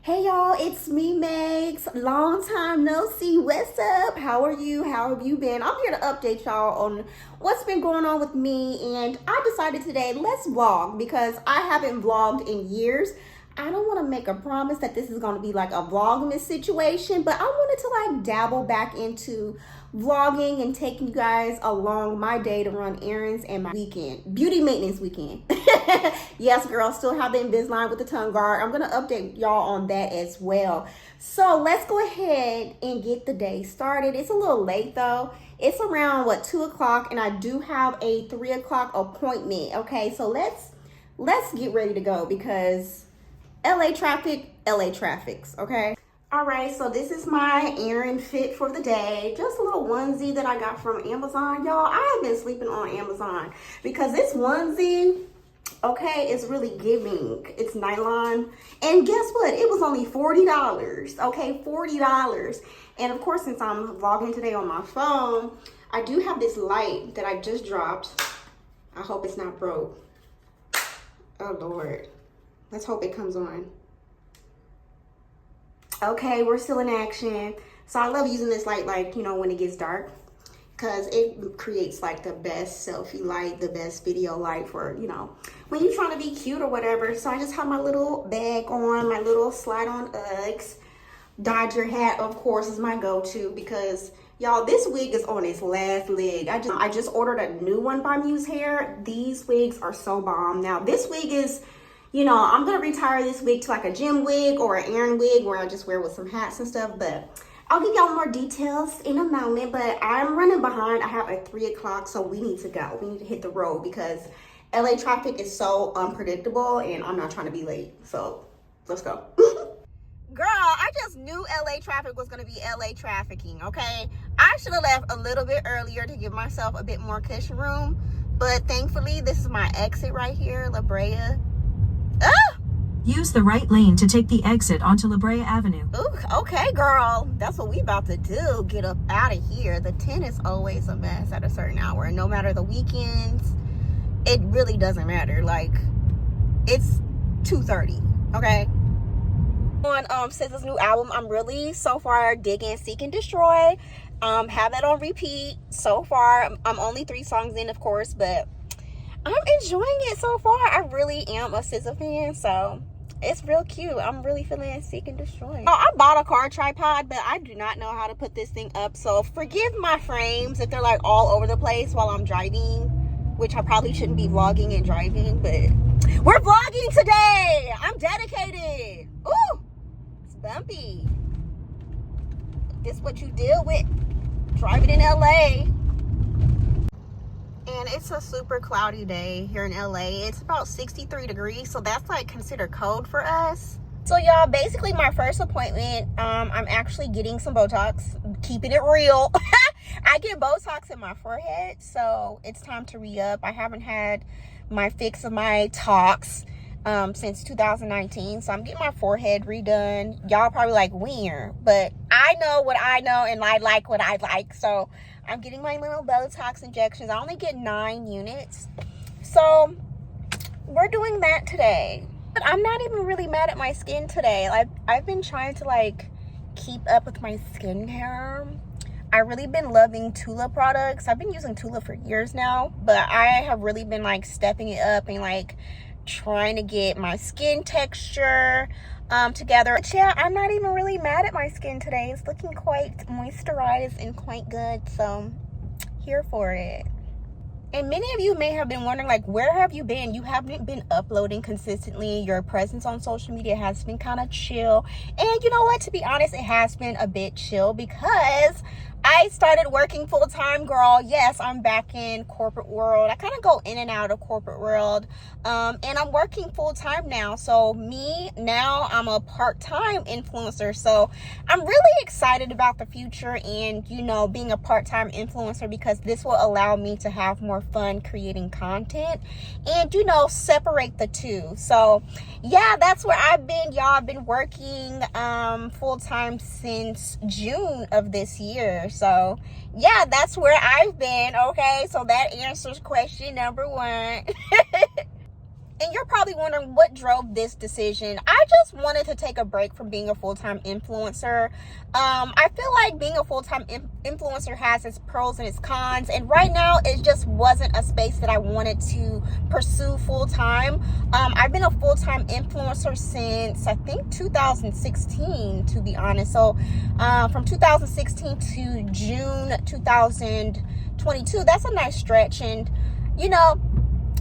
Hey y'all, it's me, Megs. Long time no see. What's up? How are you? How have you been? I'm here to update y'all on what's been going on with me, and I decided today let's vlog because I haven't vlogged in years. I don't want to make a promise that this is going to be like a vlogmas situation, but I wanted to like dabble back into vlogging and taking you guys along my day to run errands and my weekend, beauty maintenance weekend. Yes, girl, still have the Invisalign with the tongue guard. I'm going to update y'all on that as well. So let's go ahead and get the day started. It's a little late though. It's around 2 o'clock, and I do have a 3 o'clock appointment. Okay, so let's get ready to go because LA traffics, okay? All right, so this is my errand fit for the day. Just a little onesie that I got from Amazon. Y'all, I have been sleeping on Amazon because this onesie, okay, is really giving. It's nylon. And guess what? It was only $40, okay? $40. And of course, since I'm vlogging today on my phone, I do have this light that I just dropped. I hope it's not broke. Oh, Lord. Let's hope it comes on. Okay, we're still in action. So I love using this light, like, when it gets dark, because it creates like the best selfie light, the best video light for, when you're trying to be cute or whatever. So I just have my little bag on, my little slide on Uggs. Dodger hat, of course, is my go-to because, y'all, this wig is on its last leg. I just ordered a new one by Muse Hair. These wigs are so bomb. Now, this wig is, I'm going to retire this wig to like a gym wig or an errand wig where I just wear with some hats and stuff. But I'll give y'all more details in a moment. But I'm running behind. I have a 3 o'clock, so we need to go. We need to hit the road because LA traffic is so unpredictable and I'm not trying to be late. So let's go. Girl, I just knew LA traffic was going to be LA trafficking, okay? I should have left a little bit earlier to give myself a bit more cushion room. But thankfully, this is my exit right here, La Brea. Ah! Use the right lane to take the exit onto La Brea Avenue. Ooh, okay, girl. That's what we about to do. Get up out of here. The 10 is always a mess at a certain hour. And no matter the weekends, it really doesn't matter. Like, it's 2:30, okay? On SZA's new album, I'm really so far digging Seek and Destroy. Have that on repeat so far. I'm only 3 songs in, of course, but I'm enjoying it so far. I really am a SZA fan, so it's real cute. I'm really feeling Seek and Destroy. Oh, I bought a car tripod, but I do not know how to put this thing up, so forgive my frames if they're like all over the place while I'm driving, which I probably shouldn't be vlogging and driving, but we're vlogging today. I'm dedicated. Ooh, it's bumpy. This is what you deal with driving in LA. And it's a super cloudy day here in LA. It's about 63 degrees, so that's like considered cold for us. So y'all, basically my first appointment, I'm actually getting some Botox, keeping it real. I get Botox in my forehead, so it's time to re-up. I haven't had my fix of my tox since 2019, so I'm getting my forehead redone. Y'all probably like, weird, but I know what I know and I like what I like, so I'm getting my little Botox injections. I only get 9 units, so we're doing that today. But I'm not even really mad at my skin today. I've been trying to like keep up with my skincare. I've really been loving Tula products. I've been using Tula for years now, but I have really been like stepping it up and like trying to get my skin texture together. But yeah, I'm not even really mad at my skin today. It's looking quite moisturized and quite good, so here for it. And many of you may have been wondering, like, where have you been? You haven't been uploading consistently. Your presence on social media has been kind of chill. And you know what? To be honest, it has been a bit chill because I started working full-time, girl. Yes, I'm back in corporate world. I kind of go in and out of corporate world. And I'm working full-time now. So now I'm a part-time influencer. So I'm really excited about the future and, being a part-time influencer because this will allow me to have more fun creating content and, separate the two. So, yeah, that's where I've been, y'all. I've been working full-time since June of this year. So yeah, that's where I've been. Okay, so that answers question number 1. And you're probably wondering what drove this decision. I just wanted to take a break from being a full-time influencer. I feel like being a full-time influencer has its pros and its cons. And right now, it just wasn't a space that I wanted to pursue full-time. I've been a full-time influencer since, I think, 2016, to be honest. So from 2016 to June 2022, that's a nice stretch. And, you know,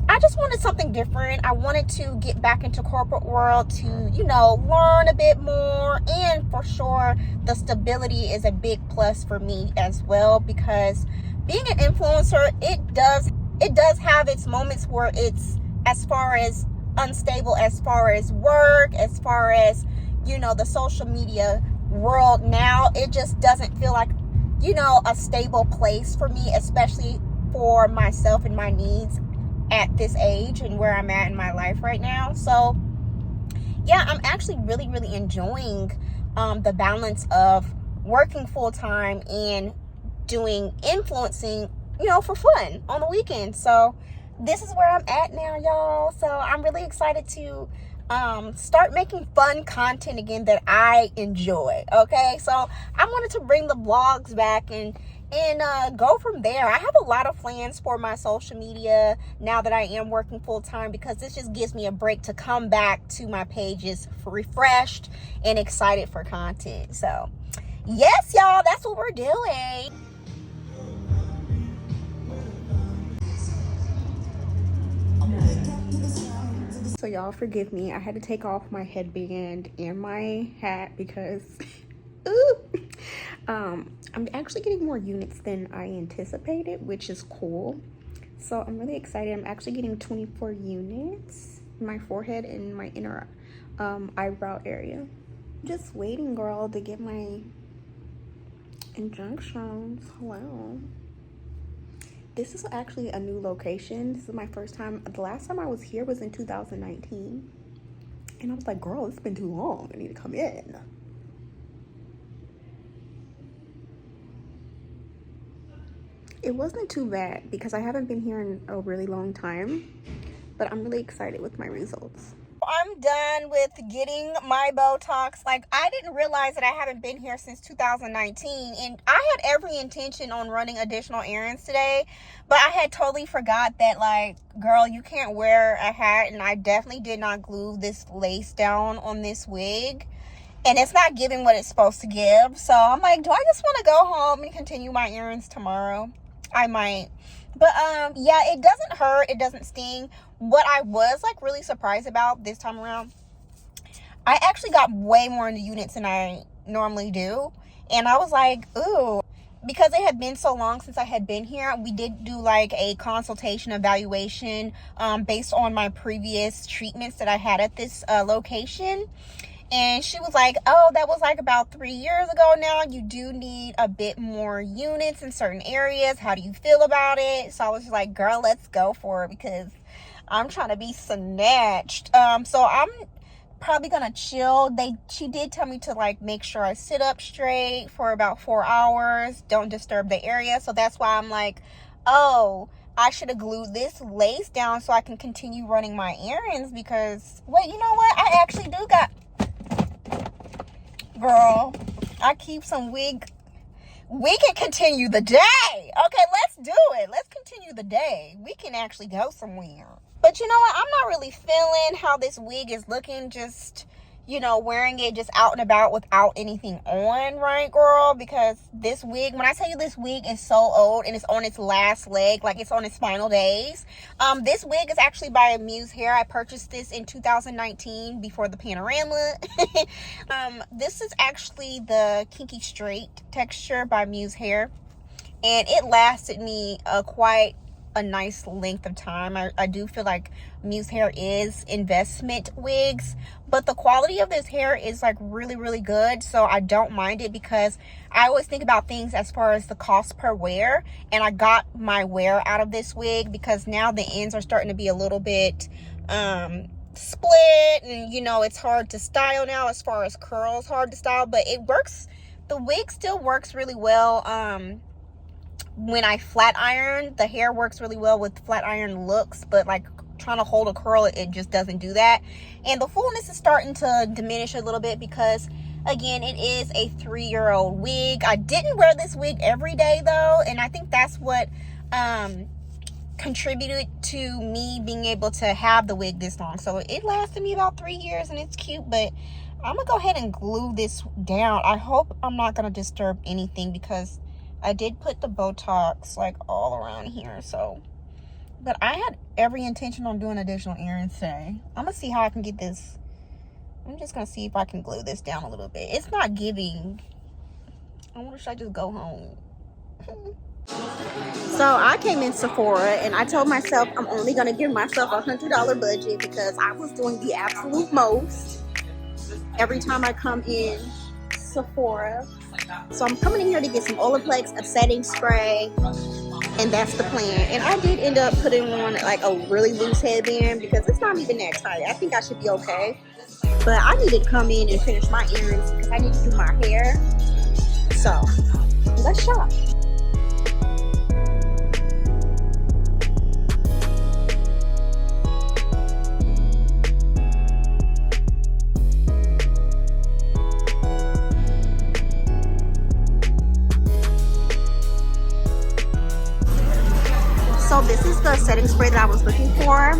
I just wanted something different. I wanted to get back into corporate world to, you know, learn a bit more. And for sure, the stability is a big plus for me as well, because being an influencer, it does have its moments where it's, as far as unstable, as far as work, as far as, you know, the social media world now, it just doesn't feel like, you know, a stable place for me, especially for myself and my needs at this age and where I'm at in my life right now. So yeah, I'm actually really enjoying the balance of working full-time and doing influencing, you know, for fun on the weekends. So this is where I'm at now, y'all. So I'm really excited to start making fun content again that I enjoy. Okay, so I wanted to bring the vlogs back and go from there. I have a lot of plans for my social media now that I am working full-time, because this just gives me a break to come back to my pages refreshed and excited for content. So yes, y'all, that's what we're doing. So y'all forgive me, I had to take off my headband and my hat because I'm actually getting more units than I anticipated, which is cool. So I'm really excited. I'm actually getting 24 units in my forehead and my inner eyebrow area. Just waiting, girl, to get my injections. Hello. This is actually a new location. This is my first time. The last time I was here was in 2019. And I was like, girl, it's been too long. I need to come in. It wasn't too bad because I haven't been here in a really long time, but I'm really excited with my results. I'm done with getting my Botox. Like, I didn't realize that I haven't been here since 2019, and I had every intention on running additional errands today, but I had totally forgot that, like, girl, you can't wear a hat, and I definitely did not glue this lace down on this wig. And it's not giving what it's supposed to give. So I'm like, do I just want to go home and continue my errands tomorrow? I might. But yeah, it doesn't hurt. It doesn't sting. What I was like really surprised about this time around, I actually got way more in the units than I normally do. And I was like, ooh. Because it had been so long since I had been here, we did do like a consultation evaluation based on my previous treatments that I had at this location. And she was like, oh, that was like about 3 years ago now. You do need a bit more units in certain areas. How do you feel about it? So I was just like, girl, let's go for it because I'm trying to be snatched. So I'm probably gonna chill. She did tell me to like make sure I sit up straight for about 4 hours. Don't disturb the area. So that's why I'm like, oh, I should have glued this lace down so I can continue running my errands because, wait, you know what? I actually do got... Girl, I keep some wig. We can continue the day. Okay, let's do it. Let's continue the day. We can actually go somewhere. But you know what? I'm not really feeling how this wig is looking. Just, you know, wearing it just out and about without anything on, right, girl? Because this wig, when I tell you this wig is so old and it's on its last leg, like it's on its final days. This wig is actually by Muse Hair. I purchased this in 2019 before the panorama. This is actually the Kinky Straight texture by Muse Hair. And it lasted me quite a nice length of time. I do feel like Muse Hair is investment wigs, but the quality of this hair is like really good, so I don't mind it because I always think about things as far as the cost per wear, and I got my wear out of this wig because now the ends are starting to be a little bit split, and you know, it's hard to style now. As far as curls, hard to style, but it works. The wig still works really well. When I flat iron, the hair works really well with flat iron looks, but like trying to hold a curl, it just doesn't do that. And the fullness is starting to diminish a little bit because, again, it is a 3-year-old wig. I didn't wear this wig every day though, and I think that's what contributed to me being able to have the wig this long. So it lasted me about 3 years, and it's cute, but I'm gonna go ahead and glue this down. I hope I'm not gonna disturb anything because I did put the Botox like all around here. So, but I had every intention on doing additional earrings today. I'm gonna see how I can get this. I'm just gonna see if I can glue this down a little bit. It's not giving. I wonder, should I just go home? So I came in Sephora and I told myself I'm only gonna give myself $100 budget because I was doing the absolute most every time I come in Sephora. So I'm coming in here to get some Olaplex, a setting spray, and that's the plan. And I did end up putting on like a really loose headband because it's not even that tight. I think I should be okay. But I needed to come in and finish my earrings because I need to do my hair. So let's shop. So this is the setting spray that I was looking for,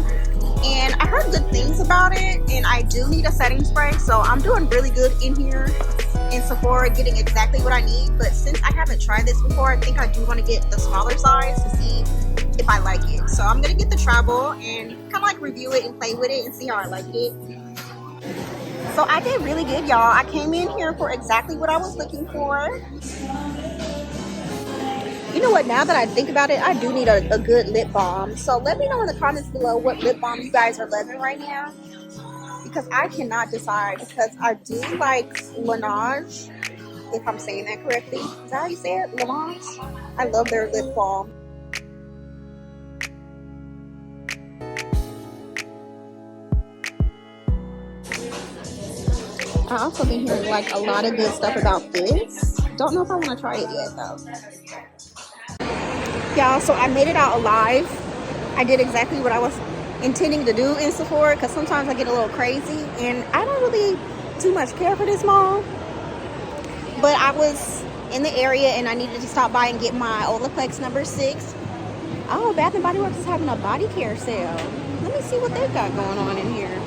and I heard good things about it, and I do need a setting spray, so I'm doing really good in here in Sephora, getting exactly what I need. But since I haven't tried this before, I think I do want to get the smaller size to see if I like it. So I'm gonna get the travel and kind of like review it and play with it and see how I like it. So I did really good, y'all. I came in here for exactly what I was looking for. You know what, now that I think about it, I do need a good lip balm. So let me know in the comments below what lip balm you guys are loving right now, because I cannot decide, because I do like Laneige, if I'm saying that correctly. Is that how you say it? Laneige? I love their lip balm. I also been hearing like a lot of good stuff about this. Don't know if I want to try it yet though. Y'all, so I made it out alive. I did exactly what I was intending to do in Sephora, because sometimes I get a little crazy and I don't really too much care for this mall. But I was in the area and I needed to stop by and get my Olaplex number 6. Oh, Bath & Body Works is having a body care sale. Let me see what they've got going on in here.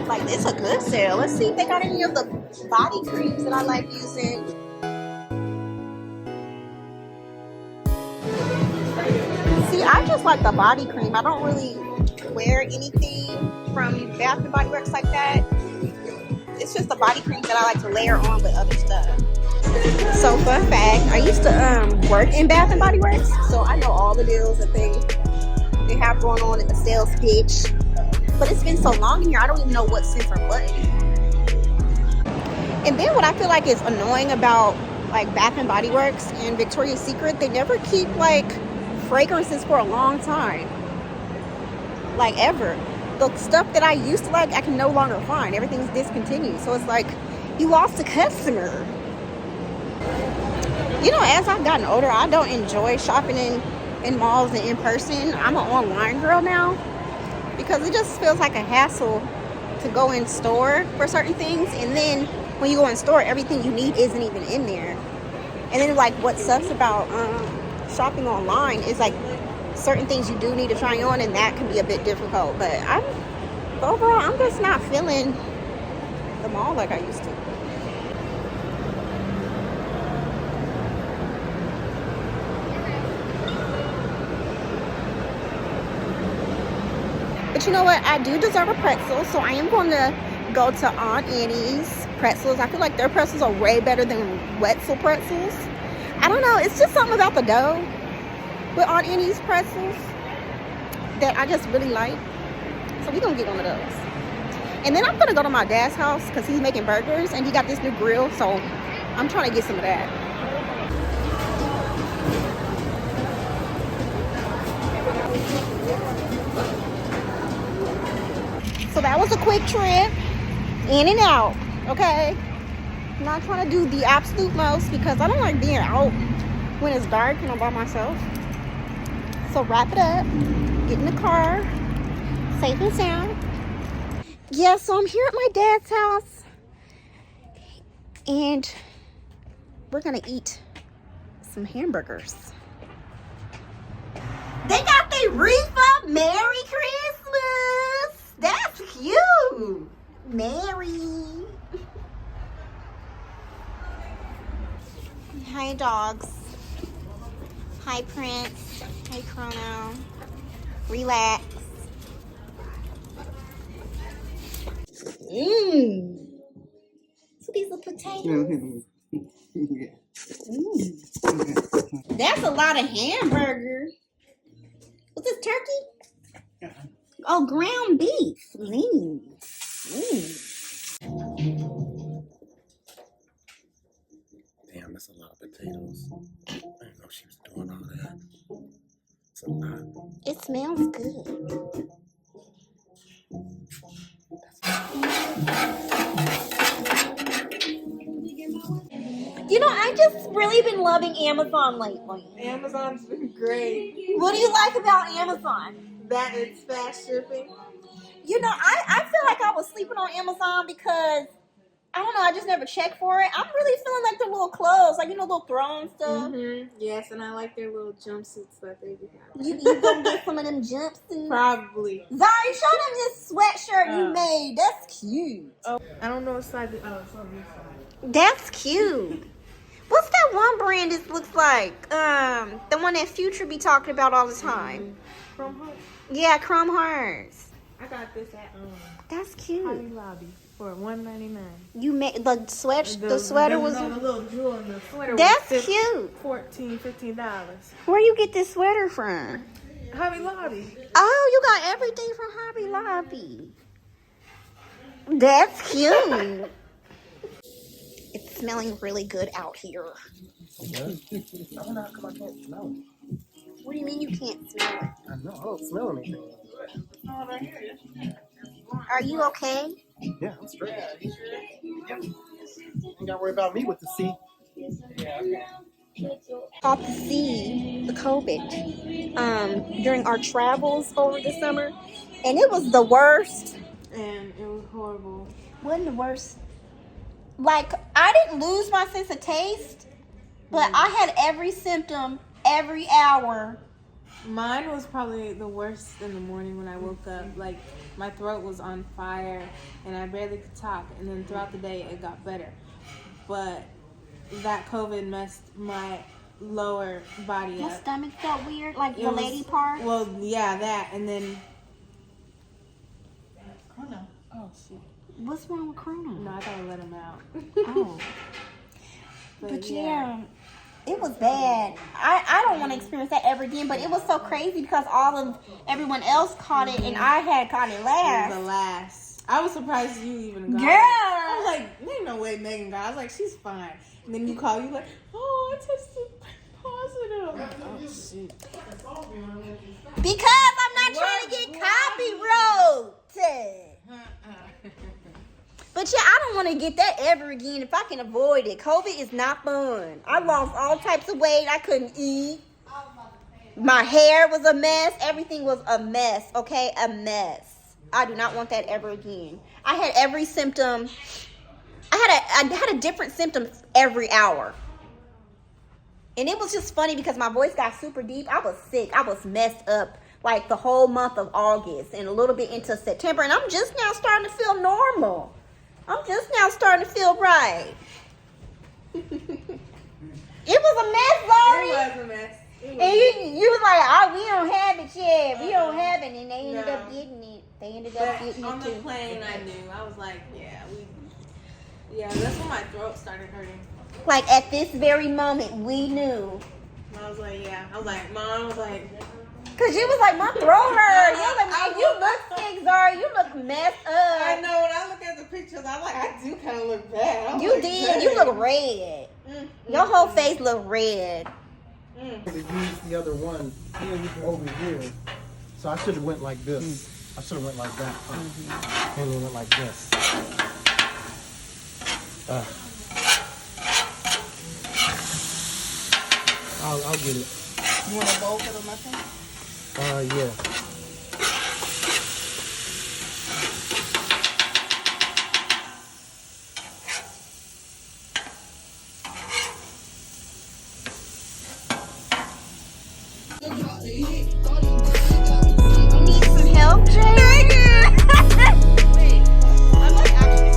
Like, it's a good sale. Let's see if they got any of the body creams that I like using. See, I just like the body cream. I don't really wear anything from Bath & Body Works like that. It's just the body creams that I like to layer on with other stuff. So, fun fact, I used to work in Bath & Body Works, so I know all the deals that they have going on in the sales pitch. But it's been so long in here, I don't even know what scents are what. And then what I feel like is annoying about like Bath & Body Works and Victoria's Secret, they never keep like fragrances for a long time, like ever. The stuff that I used to like, I can no longer find. Everything's discontinued, so it's like you lost a customer. You know, as I've gotten older, I don't enjoy shopping in malls and in person. I'm an online girl now because it just feels like a hassle to go in store for certain things, and then when you go in store, everything you need isn't even in there. And then like what sucks about shopping online is like certain things you do need to try on, and that can be a bit difficult. But overall I'm just not feeling the mall like I used to. But you know what, I do deserve a pretzel, so I am going to go to Aunt Annie's pretzels. I feel like their pretzels are way better than Wetzel pretzels. I don't know, it's just something about the dough with Aunt Annie's pretzels that I just really like. So we're gonna get one of those. And then I'm gonna go to my dad's house because he's making burgers and he got this new grill, so I'm trying to get some of that. So that was a quick trip, in and out, okay? I'm not trying to do the absolute most because I don't like being out when it's dark and I'm by myself. So wrap it up, get in the car, safe and sound. Yeah, so I'm here at my dad's house, and we're gonna eat some hamburgers. They got the reefer Merry Christmas. That's cute. Merry. Hi, dogs. Hi, Prince. Hi, Chrono. Relax. Mmm. So these are potatoes. That's a lot of hamburger. What's this, turkey? Oh, ground beef. Lean. Damn, that's a lot of potatoes. I didn't know she was doing all that. It's a lot. It smells good. You know, I just really been loving Amazon lately. Amazon's been great. What do you like about Amazon? That it's fast shipping. You know, I feel like I was sleeping on Amazon because, I don't know, I just never checked for it. I'm really feeling like the little clothes, like, you know, little throw-on stuff. Yes, and I like their little jumpsuits that they be having. You gonna get some of them jumps? Probably. Zari, show them this sweatshirt you made. That's cute. Oh, I don't know what size it is. Oh, it's on this side. That's cute. What's that one brand it looks like? The one that Future be talking about all the time. Chrome Hearts? Yeah, Chrome Hearts. I got this at That's cute. Hobby Lobby for $1.99. You made the sweater was. No, the little jewel in the sweater. That's was cute. $15. Where you get this sweater from? Hobby Lobby. Oh, you got everything from Hobby Lobby. That's cute. It's smelling really good out here. I don't know how come I can't smell it. What do you mean you can't smell it? I know, I don't smell anything. Are you okay? Yeah, I'm straight. Yep. You gotta worry about me with the C. Got to see the COVID during our travels over the summer, and it was the worst. And it was horrible. Wasn't the worst? Like, I didn't lose my sense of taste, but I had every symptom every hour. Mine was probably the worst in the morning when I woke up. Like, my throat was on fire and I barely could talk. And then throughout the day, it got better. But that COVID messed my lower body Your up. stomach felt weird, like It the was- lady part. Well, yeah, that. And then... Oh, shit. What's wrong with Chrono? No, I gotta let him out. Oh. But yeah, it was bad. I don't want to experience that ever again, but it was so crazy because everyone else caught it and I had caught it It last. was the last. I was surprised you even got Girl! it. I was like, there ain't no way Megan got it. I was like, she's fine. And then you call, you like, oh, I tested positive. Oh, shit. Because I'm not trying to get copyrighted. But yeah, I don't want to get that ever again if I can avoid it. COVID is not fun. I lost all types of weight. I couldn't eat. My hair was a mess. Everything was a mess. Okay, a mess. I do not want that ever again. I had every symptom. I had a different symptom every hour. And it was just funny because my voice got super deep. I was sick. I was messed up like the whole month of August and a little bit into September. And I'm just now starting to feel normal. I'm just now starting to feel right. It was a mess, Lori. It was a mess. And you was like, oh, we don't have it yet. We don't have it. And they ended up getting it. They ended up getting on it the too. plane, I knew. I was like, yeah, that's when my throat started hurting. Like at this very moment, we knew. I was like, Mom was like, Cause you was like, my throat hurt. You was like, man, you look sick, Zara. You look messed I up. know, when I look at the pictures, I'm like, I do kind of look bad. I'm You like, did. dang. You look red. Your whole face look red. To use the other one over here. So I should have went like this. I should have went like that. And then went like this. I'll get it. You want a bowl for the muffin? Yeah. You need some help, Jay? Wait, I'm like actually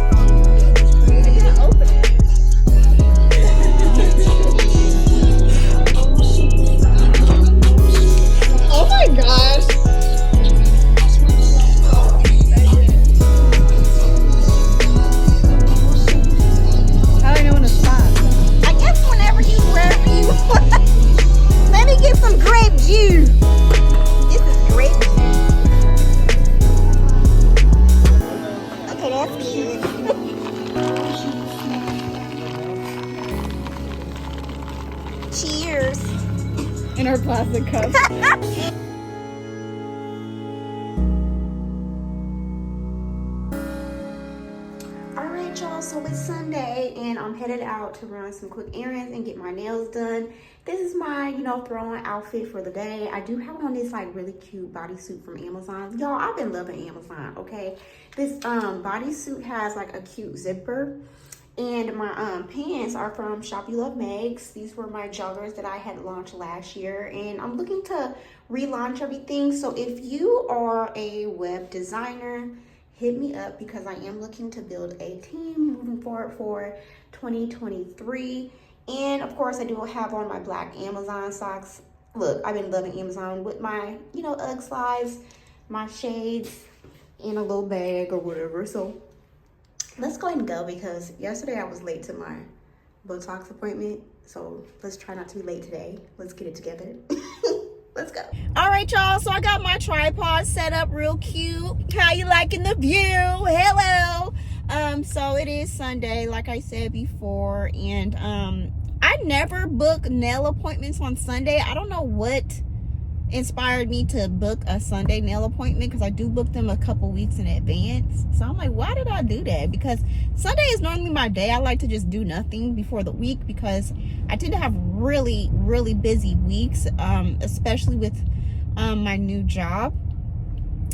I can't open it. Oh my gosh. How do I know when to stop? I guess wherever you want. Let me get some grape juice. This is grape juice. Okay, that's cute. Cheers. In her plastic cup. Alright y'all, so it's Sunday and I'm headed out to run some quick errands and get my nails done. This is my, throw-on outfit for the day. I do have on this like really cute bodysuit from Amazon. Y'all, I've been loving Amazon, okay? This bodysuit has like a cute zipper. And my pants are from ulovemegz. These were my joggers that I had launched last year. And I'm looking to relaunch everything. So if you are a web designer, hit me up because I am looking to build a team moving forward for 2023. And of course, I do have on my black Amazon socks. Look, I've been loving Amazon with my, UGG slides, my shades, and a little bag or whatever. So let's go ahead and go because yesterday I was late to my Botox appointment. So let's try not to be late today. Let's get it together. Let's go. All right, y'all. So I got my tripod set up real cute. How you liking the view? Hello. So it is Sunday, like I said before, and I never book nail appointments on Sunday. I don't know what inspired me to book a Sunday nail appointment because I do book them a couple weeks in advance. So I'm like, why did I do that? Because Sunday is normally my day. I like to just do nothing before the week because I tend to have really, really busy weeks, especially with my new job.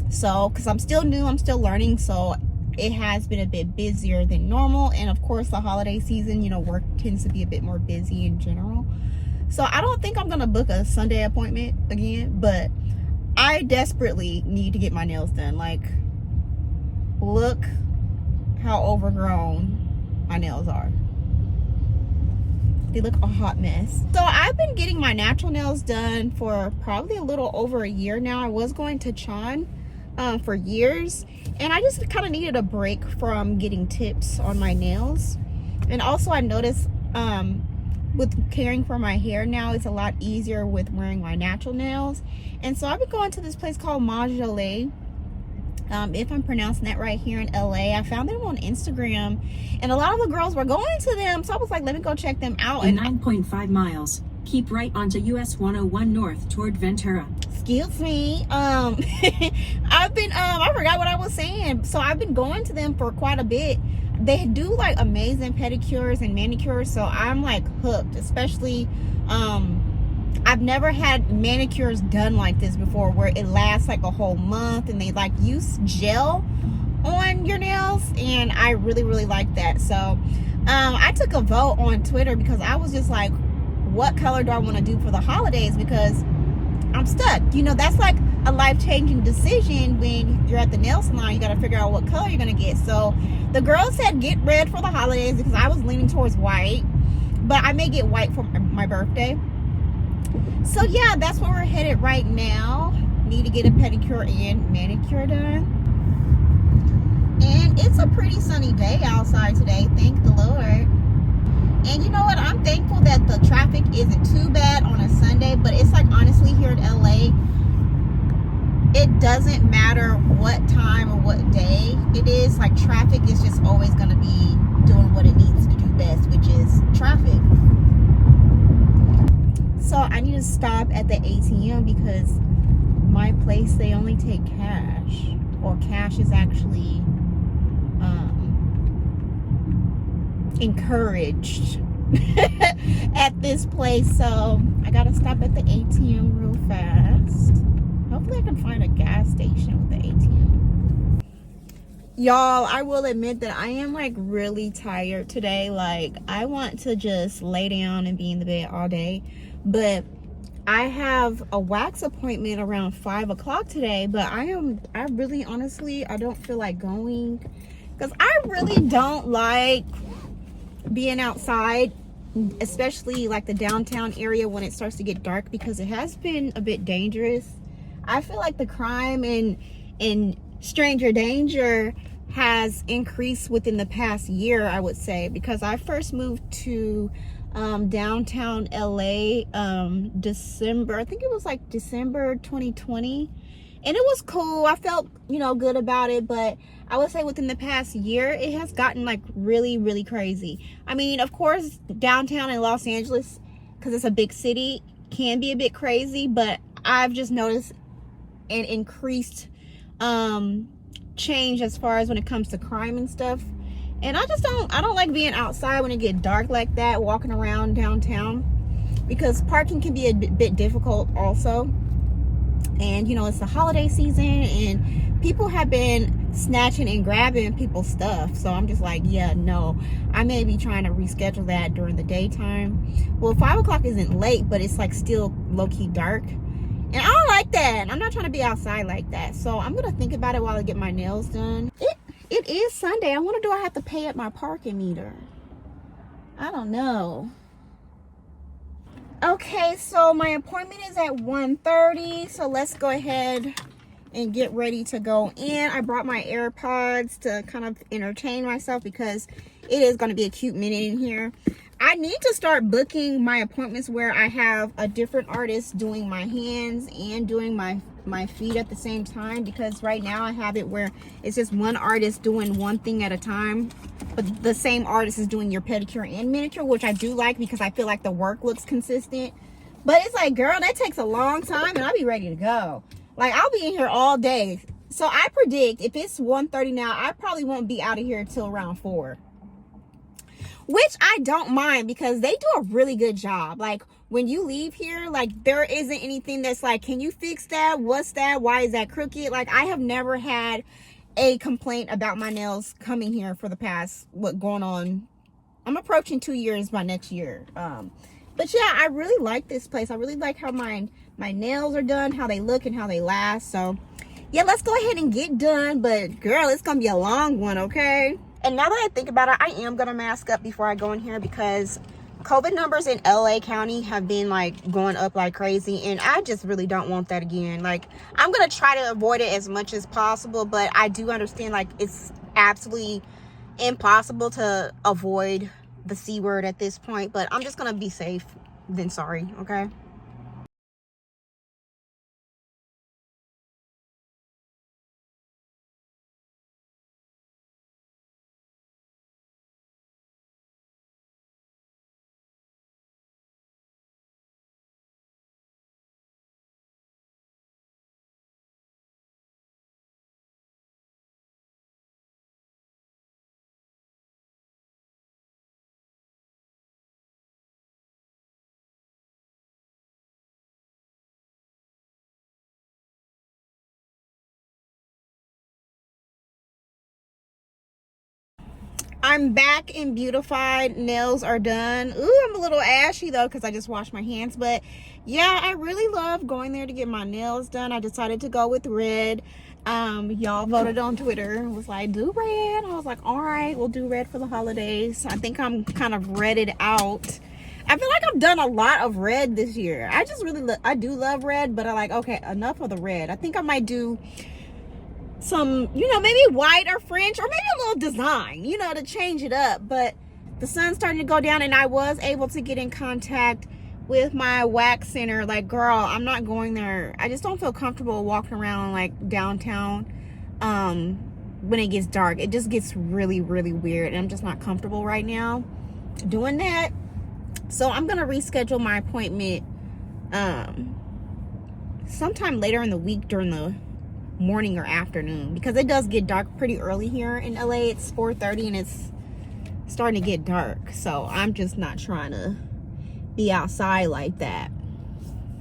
So, because I'm still new, I'm still learning, so it has been a bit busier than normal. And of course, the holiday season, work tends to be a bit more busy in general. So I don't think I'm gonna book a Sunday appointment again, but I desperately need to get my nails done. Like, look how overgrown my nails are. They look a hot mess. So I've been getting my natural nails done for probably a little over a year now. I was going to Chan for years, and I just kind of needed a break from getting tips on my nails. And also I noticed with caring for my hair now, it's a lot easier with wearing my natural nails. And so I've been going to this place called Majole, if I'm pronouncing that right, here in LA. I found them on Instagram and a lot of the girls were going to them, so I was like, let me go check them out. In 9.5 miles, keep right onto US 101 North toward Ventura. Excuse me. I've been I forgot what I was saying. So I've been going to them for quite a bit. They do like amazing pedicures and manicures, so I'm like hooked. Especially I've never had manicures done like this before, where it lasts like a whole month and they like use gel on your nails, and I really, really like that. So I took a vote on Twitter because I was just like, what color do I want to do for the holidays? Because I'm stuck. That's like a life-changing decision when you're at the nail salon. You got to figure out what color you're going to get. So the girl said get red for the holidays because I was leaning towards white, but I may get white for my birthday. So yeah, that's where we're headed right now. Need to get a pedicure and manicure done. And it's a pretty sunny day outside today, thank the Lord. And you know what? I'm thankful that the traffic isn't too bad on a Sunday, but it's like, honestly, here in LA, it doesn't matter what time or what day it is. Like, traffic is just always going to be doing what it needs to do best, which is traffic. So I need to stop at the ATM because my place, they only take cash, or cash is actually encouraged at this place. So I gotta stop at the ATM real fast. Hopefully I can find a gas station with the ATM. Y'all, I will admit that I am like really tired today. Like, I want to just lay down and be in the bed all day, but I have a wax appointment around 5 o'clock today, but I really honestly, I don't feel like going because I really don't like being outside, especially like the downtown area when it starts to get dark, because it has been a bit dangerous. I feel like the crime and stranger danger has increased within the past year, I would say, because I first moved to downtown LA December, I think it was like December 2020, and it was cool. I felt, you know, good about it, but I would say within the past year it has gotten like really crazy. I mean, of course, downtown in Los Angeles, because it's a big city, can be a bit crazy, but I've just noticed an increased change as far as when it comes to crime and stuff. And I don't like being outside when it gets dark like that, walking around downtown, because parking can be a bit difficult also. And you know, it's the holiday season and people have been snatching and grabbing people's stuff. So I'm just like, yeah, no, I may be trying to reschedule that during the daytime. Well, 5 o'clock isn't late, but it's like still low-key dark. And I don't like that. I'm not trying to be outside like that. So I'm going to think about it while I get my nails done. It is Sunday. I wonder, do I have to pay at my parking meter? I don't know. Okay, so my appointment is at 1:30. So let's go ahead and get ready to go in. I brought my AirPods to kind of entertain myself because it is going to be a cute minute in here. I need to start booking my appointments where I have a different artist doing my hands and doing my feet at the same time, because right now I have it where it's just one artist doing one thing at a time, but the same artist is doing your pedicure and manicure, which I do like because I feel like the work looks consistent. But it's like, girl, that takes a long time and I'll be ready to go. Like, I'll be in here all day. So I predict if it's 1:30 now, I probably won't be out of here till around 4. Which I don't mind, because they do a really good job. Like, when you leave here, like, there isn't anything that's like, can you fix that? What's that? Why is that crooked? Like, I have never had a complaint about my nails coming here for the past, going on, I'm approaching 2 years by next year. But yeah, I really like this place. I really like how my nails are done, how they look and how they last. So yeah, let's go ahead and get done. But girl, it's gonna be a long one, okay? And now that I think about it, I am gonna mask up before I go in here, because COVID numbers in LA County have been like going up like crazy, and I just really don't want that again. Like, I'm gonna try to avoid it as much as possible, but I do understand like it's absolutely impossible to avoid the C word at this point. But I'm just gonna be safe than sorry, okay? I'm back and beautified. Nails are done. Ooh, I'm a little ashy though because I just washed my hands. But yeah, I really love going there to get my nails done. I decided to go with red. Y'all voted on Twitter. It was like, do red. I was like, all right, we'll do red for the holidays. I think I'm kind of redded out. I feel like I've done a lot of red this year. I just really, I do love red, but I like, okay, enough of the red. I think I might do some, you know, maybe white or French, or maybe a little design, you know, to change it up. But the sun's starting to go down, and I was able to get in contact with my wax center. Like, girl, I'm not going there. I just don't feel comfortable walking around like downtown when it gets dark. It just gets really weird, and I'm just not comfortable right now doing that. So I'm gonna reschedule my appointment sometime later in the week during the morning or afternoon, because it does get dark pretty early here in LA. It's 4:30 and it's starting to get dark, so I'm just not trying to be outside like that.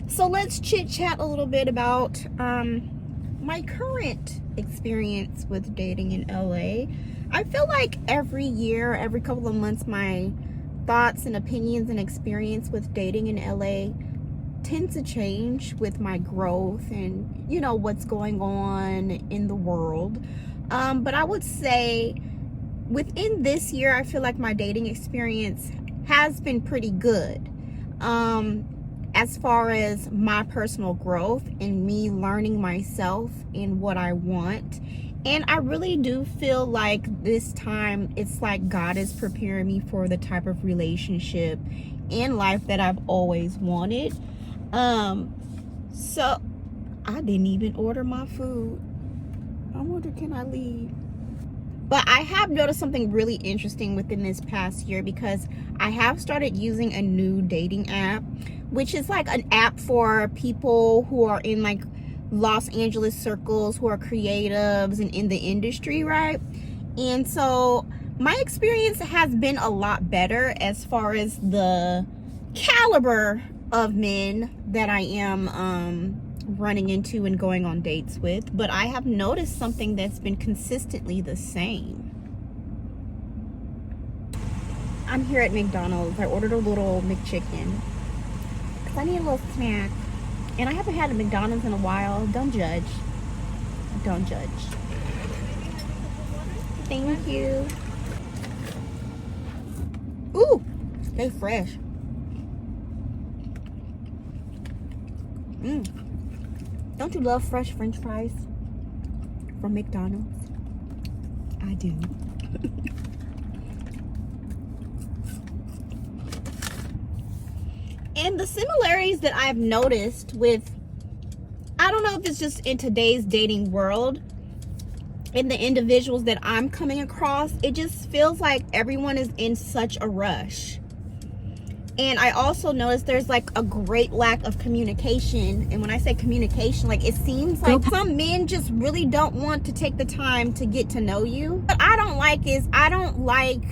So let's chit chat a little bit about my current experience with dating in LA. I feel like every year, every couple of months, my thoughts and opinions and experience with dating in LA tend to change with my growth and, you know, what's going on in the world. But I would say within this year, I feel like my dating experience has been pretty good. As far as my personal growth and me learning myself and what I want. And I really do feel like this time it's like God is preparing me for the type of relationship and life that I've always wanted. So I didn't even order my food. I wonder, can I leave? But I have noticed something really interesting within this past year, because I have started using a new dating app, which is like an app for people who are in like Los Angeles circles, who are creatives and in the industry, right? And so my experience has been a lot better as far as the caliber of men that I am running into and going on dates with. But I have noticed something that's been consistently the same. I'm here at McDonald's. I ordered a little McChicken because I need a little snack, and I haven't had a McDonald's in a while. Don't judge. Don't judge. Thank you. Ooh, they fresh. Don't you love fresh French fries from McDonald's? I do. And the similarities that I've noticed with, I don't know if it's just in today's dating world, in the individuals that I'm coming across, it just feels like everyone is in such a rush. And I also noticed there's like a great lack of communication. And when I say communication, like it seems like some men just really don't want to take the time to get to know you. What I don't like is I don't like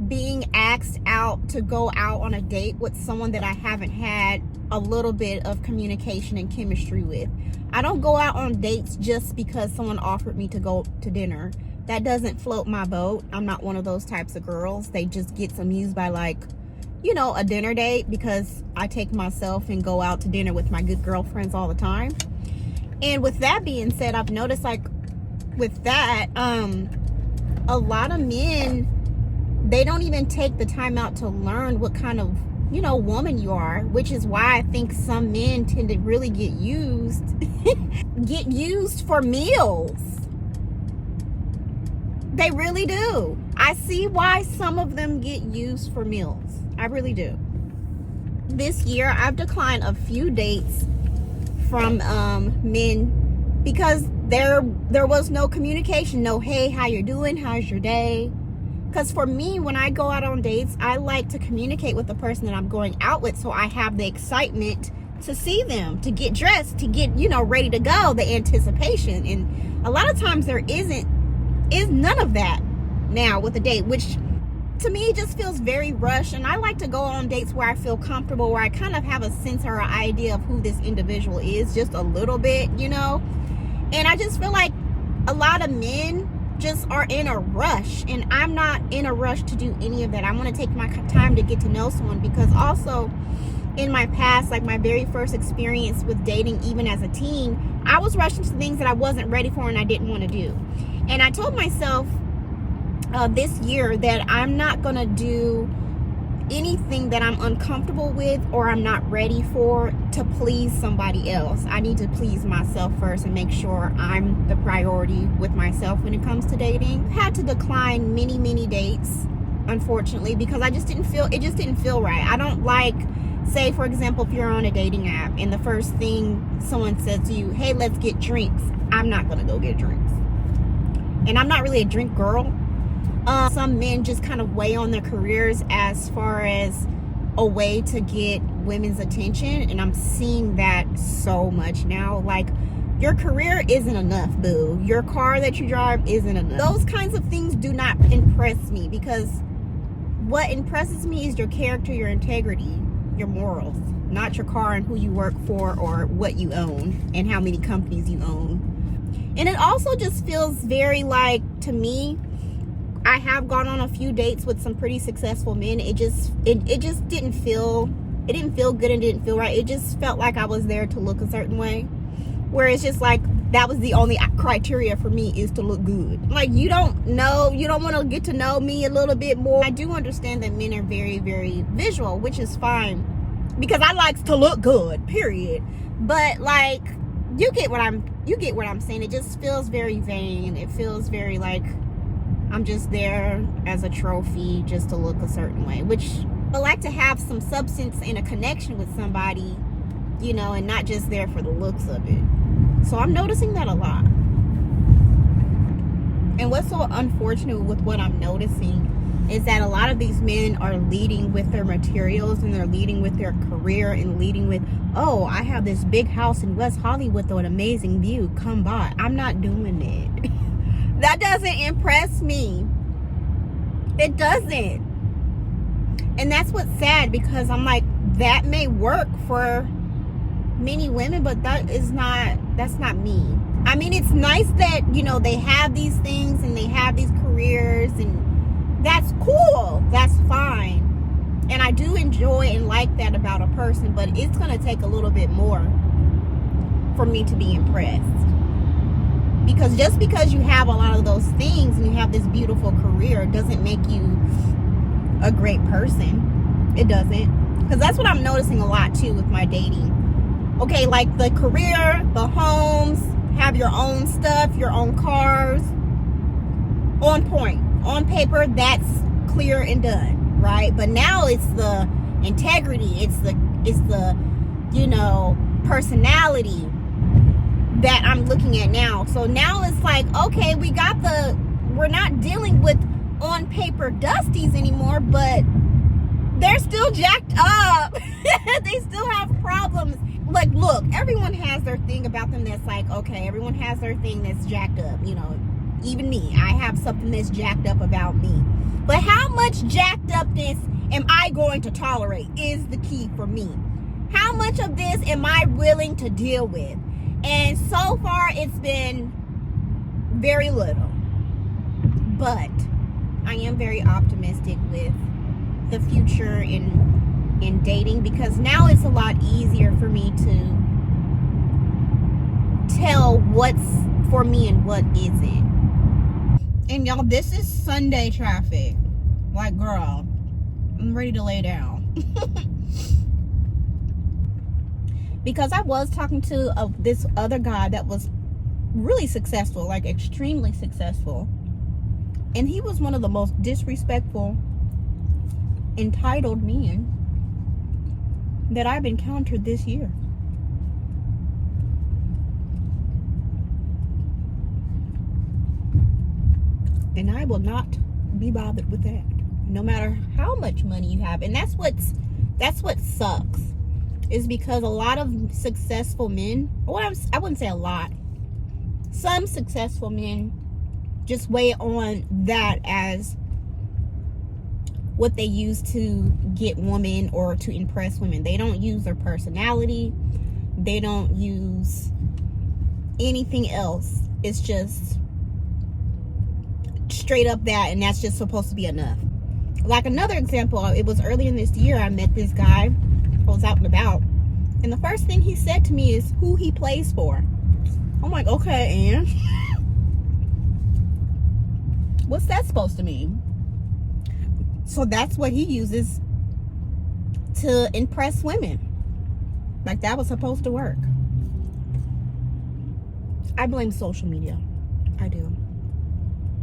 being asked out to go out on a date with someone that I haven't had a little bit of communication and chemistry with. I don't go out on dates just because someone offered me to go to dinner. That doesn't float my boat. I'm not one of those types of girls. They just get amused by, like, you know, a dinner date, because I take myself and go out to dinner with my good girlfriends all the time. And with that being said, I've noticed, like, with that, a lot of men, they don't even take the time out to learn what kind of, you know, woman you are, which is why I think some men tend to really get used get used for meals. They really do. I see why some of them get used for meals. I really do. This year, I've declined a few dates from men because there was no communication. No, hey, how you doing? How's your day? Because for me, when I go out on dates, I like to communicate with the person that I'm going out with, so I have the excitement to see them, to get dressed, to get, you know, ready to go, the anticipation. And a lot of times there is none of that now with a date, which to me just feels very rushed. And I like to go on dates where I feel comfortable, where I kind of have a sense or an idea of who this individual is, just a little bit, you know. And I just feel like a lot of men just are in a rush, and I'm not in a rush to do any of that. I want to take my time to get to know someone, because also in my past, like my very first experience with dating, even as a teen, I was rushing to things that I wasn't ready for and I didn't want to do. And I told myself this year that I'm not going to do anything that I'm uncomfortable with or I'm not ready for to please somebody else. I need to please myself first and make sure I'm the priority with myself when it comes to dating. I had to decline many dates, unfortunately, because it just didn't feel right. I don't like, say for example, if you're on a dating app and the first thing someone says to you, hey, let's get drinks. I'm not gonna go get drinks. And I'm not really a drink girl. Some men just kind of weigh on their careers as far as a way to get women's attention, and I'm seeing that so much now. Like, your career isn't enough, boo. Your car that you drive isn't enough. Those kinds of things do not impress me, because what impresses me is your character, your integrity. your morals, not your car and who you work for or what you own and how many companies you own. And it also just feels very like, to me, I have gone on a few dates with some pretty successful men. It just didn't feel good and didn't feel right. It just felt like I was there to look a certain way, where it's just like that was the only criteria for me, is to look good. Like, you don't want to get to know me a little bit more. I do understand that men are very, very visual, which is fine, because I like to look good, period. But like, you get what I'm saying. It just feels very vain. It feels very like I'm just there as a trophy just to look a certain way, which I like to have some substance and a connection with somebody, you know, and not just there for the looks of it. So I'm noticing that a lot. And what's so unfortunate with what I'm noticing is that a lot of these men are leading with their materials, and they're leading with their career, and leading with, oh, I have this big house in West Hollywood with an amazing view, come by. I'm not doing it. That doesn't impress me. It doesn't. And that's what's sad, because I'm like, that may work for many women, but that's not me. I mean, it's nice that, you know, they have these things and they have these careers, and that's cool. That's fine. And I do enjoy and like that about a person, but it's going to take a little bit more for me to be impressed. Because just because you have a lot of those things and you have this beautiful career doesn't make you a great person. It doesn't. Because that's what I'm noticing a lot too with my dating. Okay, like the career, the homes, have your own stuff, your own cars, on point. On paper, that's clear and done, right? But now it's the integrity, it's the you know, personality that I'm looking at now. So now it's like, okay, we're not dealing with on paper dusties anymore, but they're still jacked up. They still have problems. Like, look, everyone has their thing about them that's like, okay, everyone has their thing that's jacked up, you know. Even me, I have something that's jacked up about me. But how much jacked upness am I going to tolerate is the key for me. How much of this am I willing to deal with? And so far, it's been very little. But I am very optimistic with the future in dating, because now it's a lot easier for me to tell what's for me and what isn't. And y'all, this is Sunday traffic. Like, girl, I'm ready to lay down. Because I was talking to this other guy that was really successful, like extremely successful. And he was one of the most disrespectful, entitled men that I've encountered this year. And I will not be bothered with that, no matter how much money you have. And that's what sucks, is because a lot of successful men, I wouldn't say a lot, some successful men just weigh on that as what they use to get women or to impress women. They don't use their personality. They don't use anything else. It's just straight up that, and that's just supposed to be enough. Like another example, it was early in this year, I met this guy. I was out and about, and the first thing he said to me is who he plays for. I'm like, okay, and what's that supposed to mean? So that's what he uses to impress women. Like, that was supposed to work. I blame social media. I do.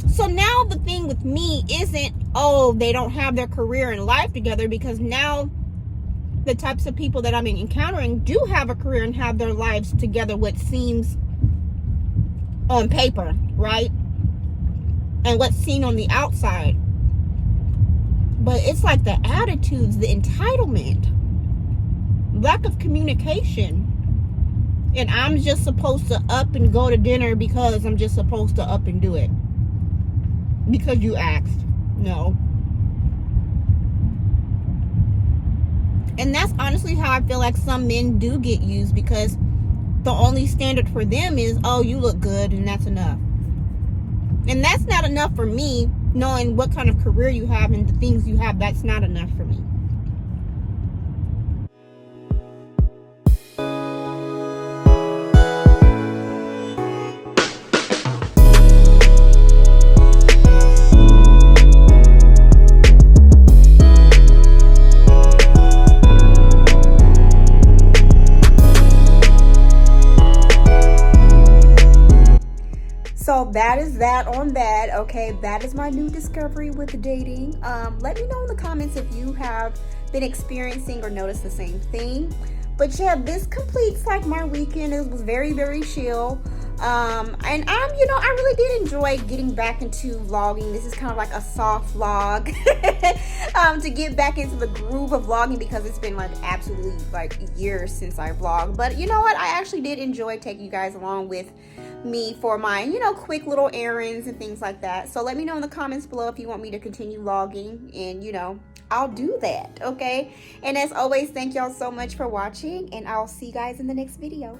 So now the thing with me isn't, oh, they don't have their career and life together, because now the types of people that I'm encountering do have a career and have their lives together, what seems on paper, right? And what's seen on the outside. But it's like the attitudes, the entitlement, lack of communication. And I'm just supposed to up and go to dinner because I'm just supposed to up and do it. Because you asked. No. And that's honestly how I feel like some men do get used, because the only standard for them is, oh, you look good, and that's enough. And that's not enough for me. Knowing what kind of career you have and the things you have, that's not enough for me. So that is that on that. Okay, that is my new discovery with dating. Let me know in the comments if you have been experiencing or noticed the same thing. But yeah, this completes like my weekend. It was very, very chill. And I really did enjoy getting back into vlogging. This is kind of like a soft vlog to get back into the groove of vlogging, because it's been like absolutely like years since I vlogged. But you know what? I actually did enjoy taking you guys along with me for my, quick little errands and things like that. So let me know in the comments below if you want me to continue vlogging, and I'll do that. Okay, and as always, thank y'all so much for watching, and I'll see you guys in the next video.